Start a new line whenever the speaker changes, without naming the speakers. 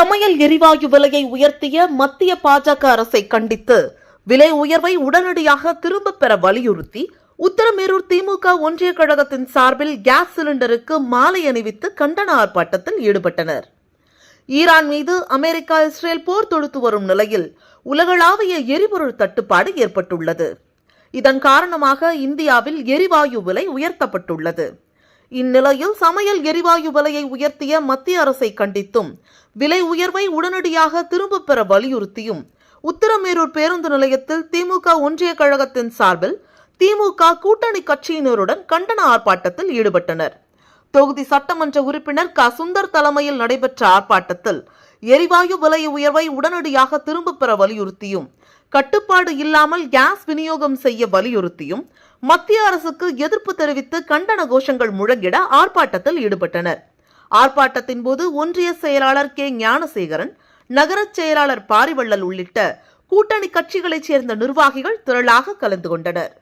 சமையல் எரிவாயு விலையை உயர்த்திய மத்திய பாஜக அரசை கண்டித்து விலை உயர்வை உடனடியாக திரும்பப் பெற வலியுறுத்தி உத்தரமேரூர் திமுக ஒன்றிய கழகத்தின் சார்பில் கேஸ் சிலிண்டருக்கு மாலை அணிவித்து கண்டன ஆர்ப்பாட்டத்தில் ஈடுபட்டனர். ஈரான் மீது அமெரிக்கா இஸ்ரேல் போர் தொடுத்து வரும் நிலையில் உலகளாவிய எரிபொருள் தட்டுப்பாடு ஏற்பட்டுள்ளது. இதன் காரணமாக இந்தியாவில் எரிவாயு விலை உயர்த்தப்பட்டுள்ளது. இந்நிலையில் சமையல் எரிவாயு விலையை உயர்த்திய மத்திய அரசை கண்டித்தும் விலை உயர்வை உடனடியாக திரும்பப் பெற வலியுறுத்தியும் உத்தரமேரூர் பேருந்து நிலையத்தில் திமுக ஒன்றிய கழகத்தின் சார்பில் திமுக கூட்டணி கட்சியினருடன் கண்டன ஆர்ப்பாட்டத்தில் ஈடுபட்டனர். தொகுதி சட்டமன்ற உறுப்பினர் க. சுந்தர் தலைமையில் நடைபெற்ற ஆர்ப்பாட்டத்தில் எரிவாயு விலை உயர்வை உடனடியாக திரும்பப் பெற வலியுறுத்தியும் கட்டுப்பாடு இல்லாமல் கேஸ் விநியோகம் செய்ய வலியுறுத்தியும் மத்திய அரசுக்கு எதிர்ப்பு தெரிவித்து கண்டன கோஷங்கள் முழங்கிட ஆர்ப்பாட்டத்தில் ஈடுபட்டனர். ஆர்ப்பாட்டத்தின் போது ஒன்றிய செயலாளர் கே. ஞானசேகரன், நகரச் செயலாளர் பாரிவள்ளல் உள்ளிட்ட கூட்டணி கட்சிகளைச் சேர்ந்த நிர்வாகிகள் திரளாக கலந்து கொண்டனர்.